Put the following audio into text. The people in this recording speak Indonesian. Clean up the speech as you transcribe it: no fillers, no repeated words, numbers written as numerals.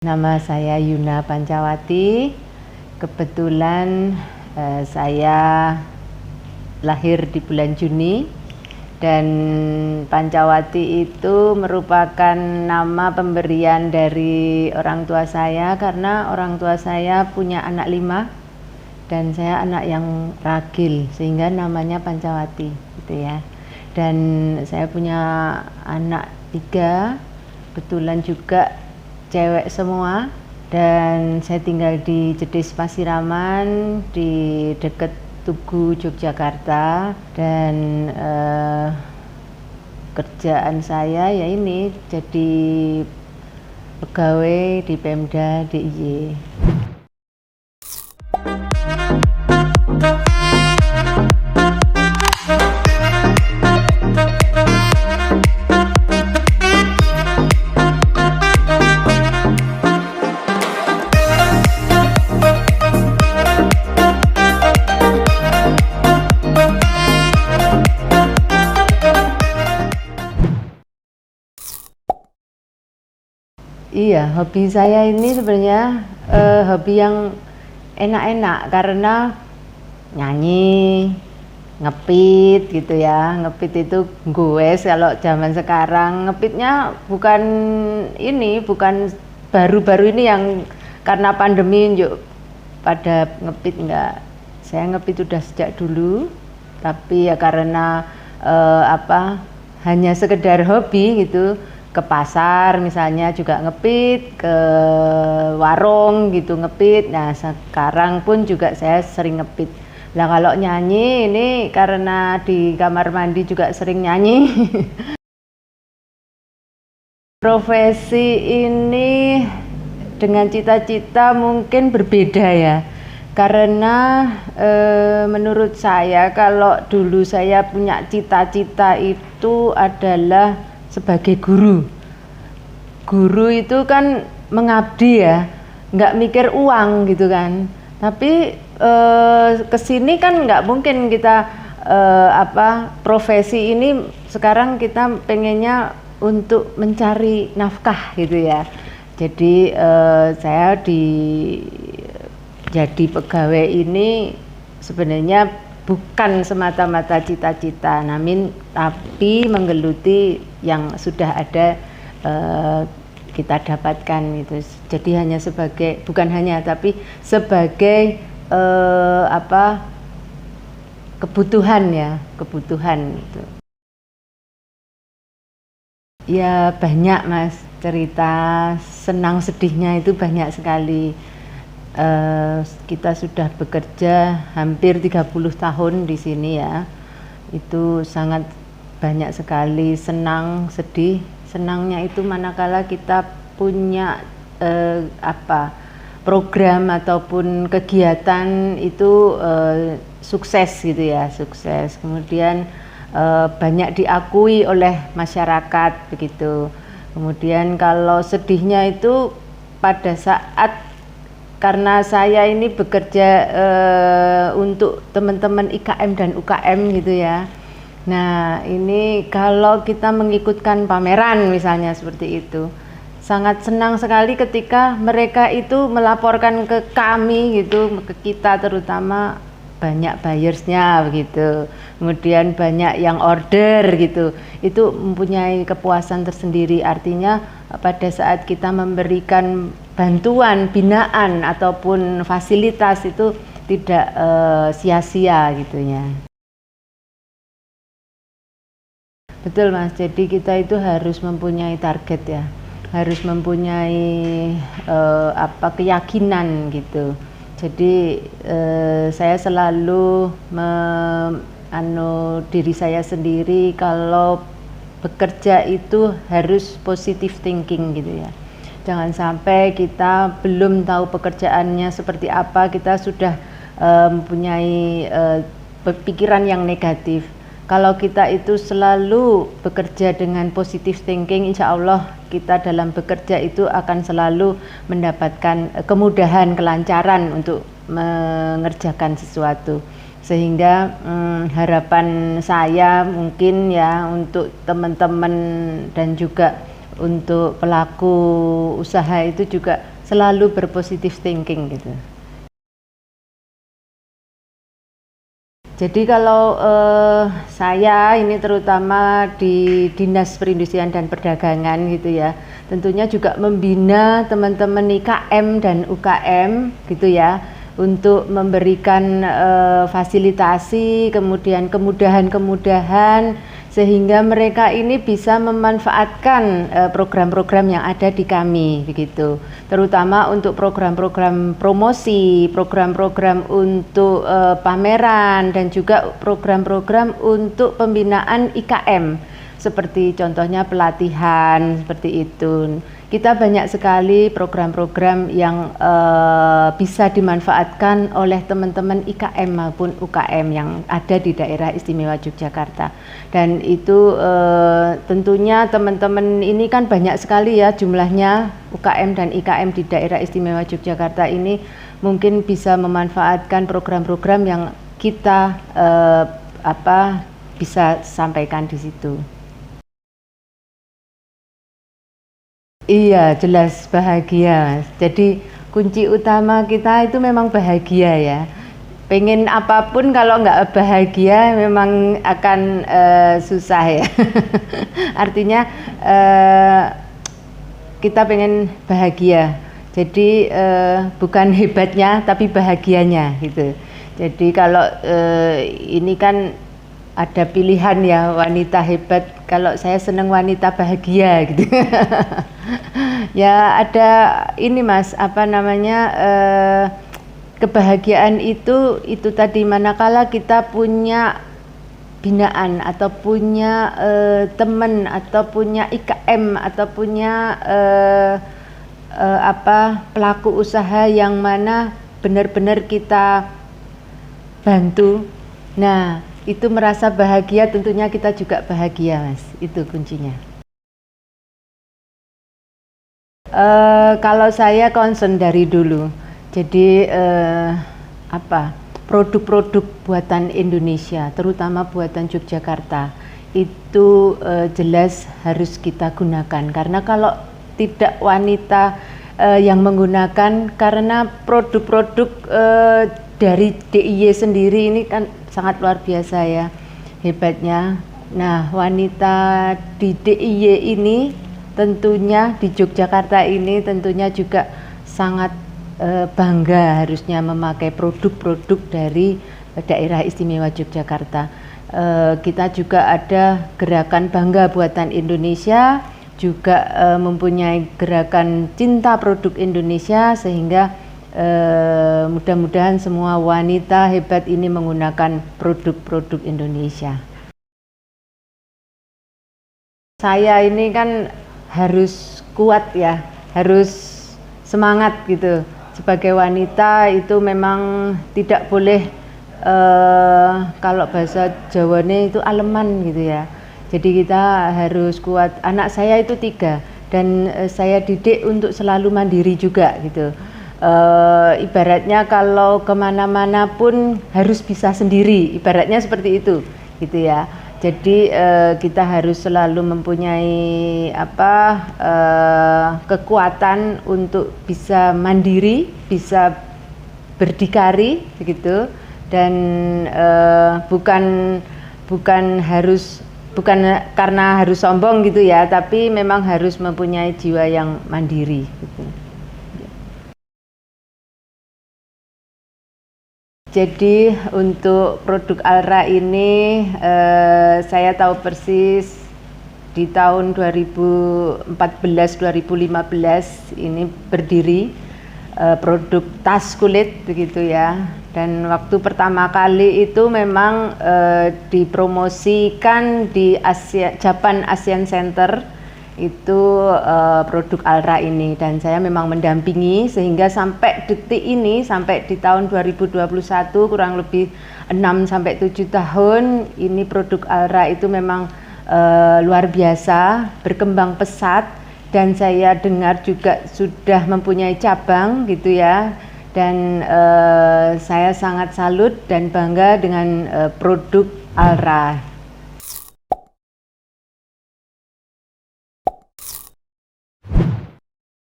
Nama saya Yuna Pancawati. Kebetulan saya lahir di bulan Juni, dan Pancawati itu merupakan nama pemberian dari orang tua saya karena orang tua saya punya anak 5 dan saya anak yang ragil sehingga namanya Pancawati gitu ya. Dan saya punya anak 3, kebetulan juga cewek semua, dan saya tinggal di Jetis Pasiraman di dekat Tugu, Yogyakarta. Dan kerjaan saya ya ini jadi pegawai di Pemda DIY. Iya, hobi saya ini sebenarnya hobi yang enak-enak karena nyanyi, ngepit gitu ya. Ngepit itu goes kalau zaman sekarang. Ngepitnya bukan baru-baru ini yang karena pandemi yuk pada ngepit, enggak. Saya ngepit udah sejak dulu, tapi ya karena hanya sekedar hobi gitu. Ke pasar misalnya juga ngepit, ke warung gitu ngepit. Nah sekarang pun juga saya sering ngepit. Nah kalau nyanyi ini karena di kamar mandi juga sering nyanyi. Profesi ini dengan cita-cita mungkin berbeda ya, karena menurut saya kalau dulu saya punya cita-cita itu adalah sebagai guru. Guru itu kan mengabdi ya, nggak mikir uang gitu kan. Tapi kesini kan nggak mungkin kita profesi ini sekarang kita pengennya untuk mencari nafkah gitu ya. Jadi saya jadi pegawai ini sebenarnya bukan semata-mata cita-cita, tapi menggeluti yang sudah ada kita dapatkan itu. Jadi hanya tapi sebagai kebutuhan itu. Ya banyak Mas, cerita senang sedihnya itu banyak sekali. Kita sudah bekerja hampir 30 tahun di sini ya. Itu sangat banyak sekali senang, sedih. Senangnya itu manakala kita punya program ataupun kegiatan itu sukses gitu ya, sukses. Kemudian banyak diakui oleh masyarakat begitu. Kemudian kalau sedihnya itu pada saat karena saya ini bekerja untuk teman-teman IKM dan UKM gitu ya. Nah ini kalau kita mengikutkan pameran misalnya seperti itu, sangat senang sekali ketika mereka itu melaporkan ke kami gitu, ke kita terutama banyak buyersnya begitu, kemudian banyak yang order gitu. Itu mempunyai kepuasan tersendiri. Artinya pada saat kita memberikan bantuan, binaan ataupun fasilitas itu tidak sia-sia gitunya. Betul Mas, jadi kita itu harus mempunyai target ya, harus mempunyai keyakinan gitu. Jadi saya selalu diri saya sendiri kalau bekerja itu harus positive thinking gitu ya. Jangan sampai kita belum tahu pekerjaannya seperti apa, kita sudah mempunyai pikiran yang negatif. Kalau kita itu selalu bekerja dengan positive thinking, insya Allah kita dalam bekerja itu akan selalu mendapatkan kemudahan, kelancaran untuk mengerjakan sesuatu. Sehingga harapan saya mungkin ya untuk teman-teman dan juga untuk pelaku usaha itu juga selalu berpositif thinking gitu. Jadi kalau saya ini terutama di Dinas Perindustrian dan Perdagangan gitu ya, tentunya juga membina teman-teman IKM dan UKM gitu ya, untuk memberikan fasilitasi, kemudian kemudahan-kemudahan sehingga mereka ini bisa memanfaatkan program-program yang ada di kami begitu, terutama untuk program-program promosi, program-program untuk pameran, dan juga program-program untuk pembinaan IKM seperti contohnya pelatihan seperti itu. Kita banyak sekali program-program yang bisa dimanfaatkan oleh teman-teman IKM maupun UKM yang ada di daerah istimewa Yogyakarta. Dan itu tentunya teman-teman ini kan banyak sekali ya jumlahnya, UKM dan IKM di daerah istimewa Yogyakarta ini mungkin bisa memanfaatkan program-program yang kita bisa sampaikan di situ. Iya, jelas bahagia, Mas. Jadi kunci utama kita itu memang bahagia ya. Pengen apapun kalau nggak bahagia memang akan susah ya. Artinya kita pengen bahagia. Jadi bukan hebatnya tapi bahagianya gitu. Jadi kalau ini kan ada pilihan ya, wanita hebat, kalau saya seneng wanita bahagia gitu. Ya ada ini Mas, kebahagiaan itu tadi manakala kita punya binaan atau punya teman atau punya IKM atau punya pelaku usaha yang mana benar-benar kita bantu. Nah, itu merasa bahagia, tentunya kita juga bahagia Mas, itu kuncinya. Kalau saya concern dari dulu, jadi produk-produk buatan Indonesia, terutama buatan Yogyakarta, itu jelas harus kita gunakan, karena kalau tidak wanita yang menggunakan, karena produk-produk dari DIY sendiri ini kan sangat luar biasa ya, hebatnya. Nah, wanita di DIY ini tentunya di Yogyakarta ini tentunya juga sangat bangga harusnya memakai produk-produk dari daerah istimewa Yogyakarta. Kita juga ada gerakan Bangga Buatan Indonesia, juga mempunyai gerakan Cinta Produk Indonesia, sehingga mudah-mudahan semua wanita hebat ini menggunakan produk-produk Indonesia. Saya ini kan harus kuat ya, harus semangat gitu. Sebagai wanita itu memang tidak boleh kalau bahasa Jawanya itu aleman gitu ya. Jadi kita harus kuat. Anak saya itu 3 dan saya didik untuk selalu mandiri juga gitu. Ibaratnya kalau kemana-mana pun harus bisa sendiri, ibaratnya seperti itu gitu ya. Jadi kita harus selalu mempunyai kekuatan untuk bisa mandiri, bisa berdikari begitu, dan bukan karena harus sombong gitu ya, tapi memang harus mempunyai jiwa yang mandiri gitu. Jadi untuk produk Alra ini saya tahu persis di tahun 2014-2015 ini berdiri produk tas kulit begitu ya. Dan waktu pertama kali itu memang dipromosikan di Japan Asian Center itu produk Alra ini, dan saya memang mendampingi sehingga sampai detik ini, sampai di tahun 2021 kurang lebih 6-7 tahun ini produk Alra itu memang luar biasa, berkembang pesat, dan saya dengar juga sudah mempunyai cabang gitu ya. Dan saya sangat salut dan bangga dengan produk Alra.